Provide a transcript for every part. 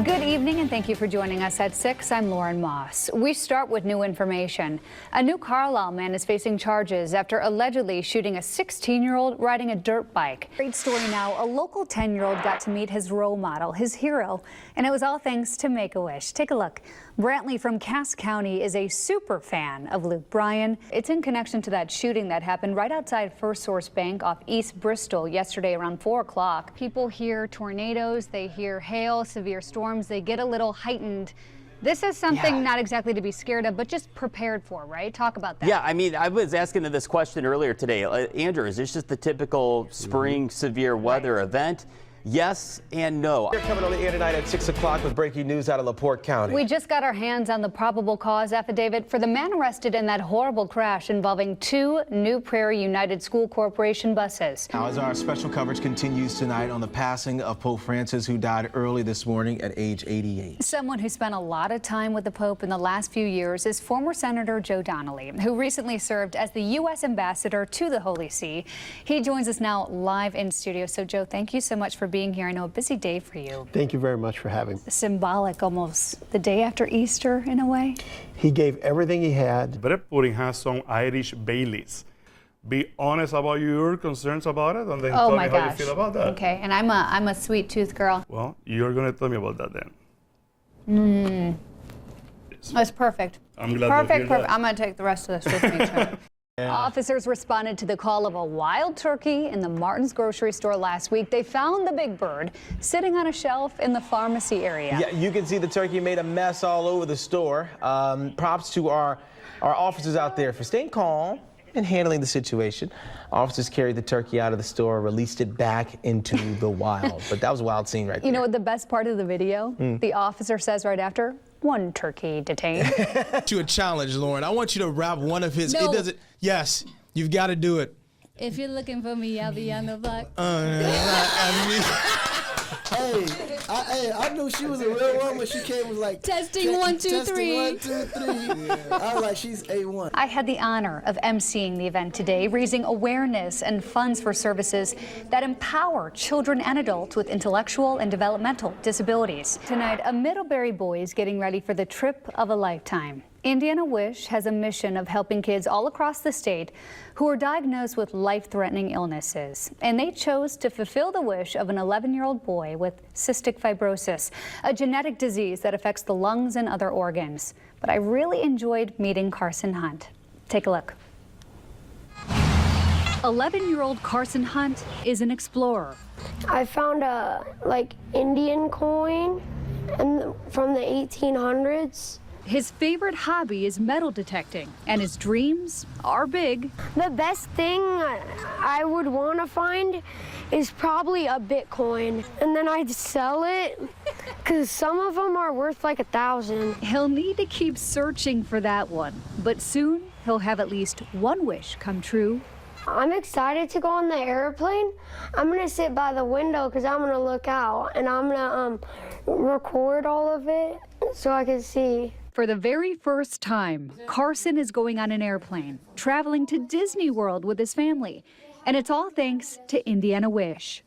Good evening and thank you for joining us at 6. I'm Lauren Moss. We start with new information. A new Carlisle man is facing charges after allegedly shooting a 16-year-old riding a dirt bike. Great story now. A local 10-year-old got to meet his role model, his hero, and it was all thanks to Make-A-Wish. Take a look. Brantley from Cass County is a super fan of Luke Bryan. It's in connection to that shooting that happened right outside First Source Bank off East Bristol yesterday around 4 o'clock. People hear tornadoes, they hear hail, severe storms, they get a little heightened. This is something not exactly to be scared of, but just prepared for, right? Talk about that. Yeah, I mean, I was asking this question earlier today. Andrew, is this just the typical spring severe weather event? Yes and no. We're coming on the air tonight at 6 o'clock with breaking news out of LaPorte County. We just got our hands on the probable cause affidavit for the man arrested in that horrible crash involving 2 New Prairie United School Corporation buses. Now, as our special coverage continues tonight on the passing of Pope Francis, who died early this morning at age 88. Someone who spent a lot of time with the Pope in the last few years is former Senator Joe Donnelly, who recently served as the U.S. ambassador to the Holy See. He joins us now live in studio. So, Joe, thank you so much for being here. I know a busy day for you. Thank you very much for having me. Symbolic, almost the day after Easter in a way. He gave everything he had. Bread pudding has some Irish Baileys. Be honest about your concerns about it, and then tell me how you feel about that. Okay, and I'm a sweet tooth girl. Well, you're gonna tell me about that then. That's perfect. I'm glad to hear that. I'm gonna take the rest of this with me too. Officers responded to the call of a wild turkey in the Martin's grocery store last week. They found the big bird sitting on a shelf in the pharmacy area. Yeah, you can see the turkey made a mess all over the store. Props to our officers out there for staying calm and handling the situation. Officers carried the turkey out of the store, released it back into the wild. But that was a wild scene right there. You know what the best part of the video? The officer says right after, 1 turkey detained. To a challenge, Lauren. I want you to rap one of his. No. It doesn't. Yes, you've got to do it. If you're looking for me, I'll be on the block. Hey, I knew she was a real one when she came and was like, Testing 1, 2, 3. 1, 2, 3. I was like, she's A1. I had the honor of emceeing the event today, raising awareness and funds for services that empower children and adults with intellectual and developmental disabilities. Tonight, a Middlebury boy is getting ready for the trip of a lifetime. Indiana Wish has a mission of helping kids all across the state who are diagnosed with life-threatening illnesses. And they chose to fulfill the wish of an 11-year-old boy with cystic fibrosis, a genetic disease that affects the lungs and other organs. But I really enjoyed meeting Carson Hunt. Take a look. 11-year-old Carson Hunt is an explorer. I found a Indian coin from the 1800s. His favorite hobby is metal detecting, and his dreams are big. The best thing I would want to find is probably a Bitcoin, and then I'd sell it because some of them are worth like 1,000. He'll need to keep searching for that one, but soon he'll have at least one wish come true. I'm excited to go on the airplane. I'm gonna sit by the window because I'm gonna look out, and I'm gonna record all of it so I can see. For the very first time, Carson is going on an airplane, traveling to Disney World with his family. And it's all thanks to Indiana Wish.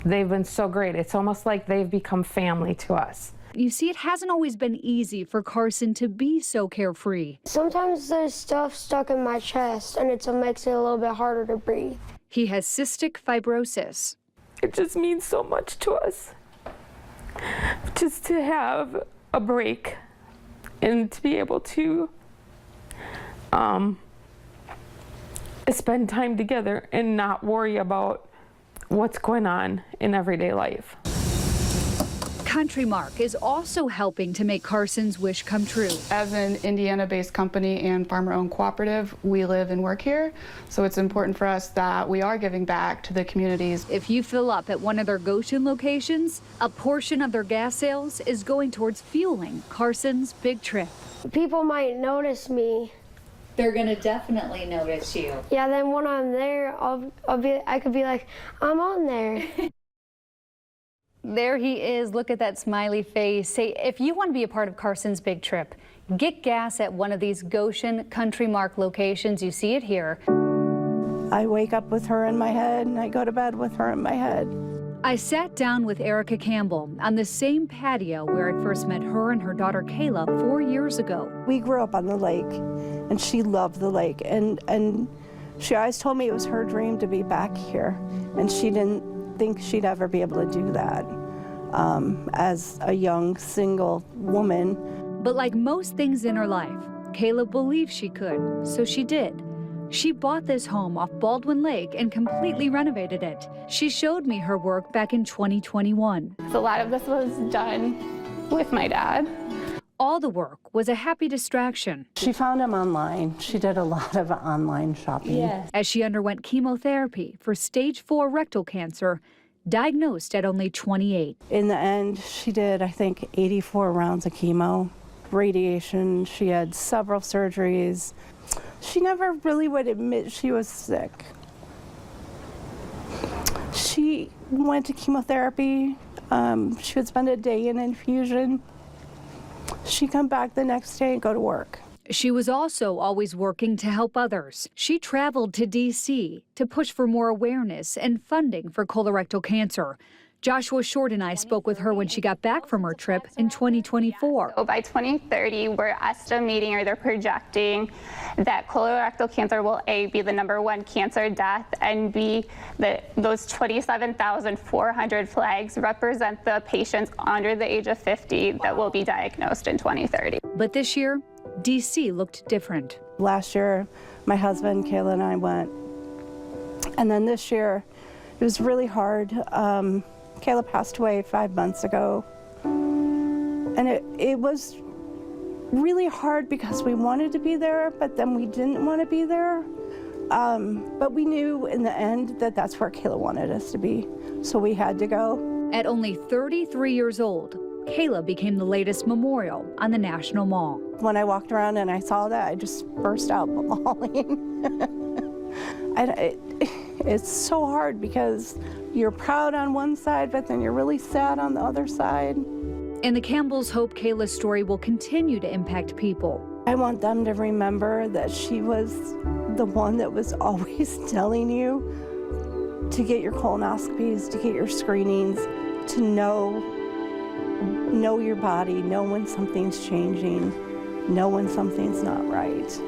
They've been so great. It's almost like they've become family to us. You see, it hasn't always been easy for Carson to be so carefree. Sometimes there's stuff stuck in my chest, and it makes it a little bit harder to breathe. He has cystic fibrosis. It just means so much to us. Just to have a break and to be able to spend time together and not worry about what's going on in everyday life. Country Mark is also helping to make Carson's wish come true. As an Indiana-based company and farmer-owned cooperative, we live and work here, so it's important for us that we are giving back to the communities. If you fill up at one of their Goshen locations, a portion of their gas sales is going towards fueling Carson's big trip. People might notice me. They're gonna definitely notice you. Yeah, then when I'm there, I could be like, I'm on there. There he is. Look at that smiley face. Say, if you want to be a part of Carson's big trip, get gas at one of these Goshen Country Mark locations. You see it here. I wake up with her in my head and I go to bed with her in my head. I sat down with Erica Campbell on the same patio where I first met her and her daughter Kayla 4 years ago. We grew up on the lake, and she loved the lake, and she always told me it was her dream to be back here, and she didn't think she'd ever be able to do that as a young single woman. But like most things in her life, Kayla believed she could, so she did. She bought this home off Baldwin Lake and completely renovated it. She showed me her work back in 2021. So a lot of this was done with my dad. All the work was a happy distraction. She found him online. She did a lot of online shopping. Yes. As she underwent chemotherapy for stage 4 rectal cancer, diagnosed at only 28. In the end, she did, I think, 84 rounds of chemo, radiation. She had several surgeries. She never really would admit she was sick. She went to chemotherapy. She would spend a day in infusion. She'd come back the next day and go to work. She was also always working to help others. She traveled to D.C. to push for more awareness and funding for colorectal cancer. Joshua Short and I spoke with her when she got back from her trip in 2024. So by 2030, we're estimating, or they're projecting, that colorectal cancer will A, be the #1 cancer death, and B, that those 27,400 flags represent the patients under the age of 50 that will be diagnosed in 2030. But this year, D.C. looked different. Last year, my husband, Kayla, and I went. And then this year, it was really hard. Kayla passed away 5 months ago. And it was really hard because we wanted to be there, but then we didn't want to be there. But we knew in the end that that's where Kayla wanted us to be, so we had to go. At only 33 years old, Kayla became the latest memorial on the National Mall. When I walked around and I saw that, I just burst out bawling. It's so hard because you're proud on one side, but then you're really sad on the other side. And the Campbells hope Kayla's story will continue to impact people. I want them to remember that she was the one that was always telling you to get your colonoscopies, to get your screenings, to know your body, know when something's changing, know when something's not right.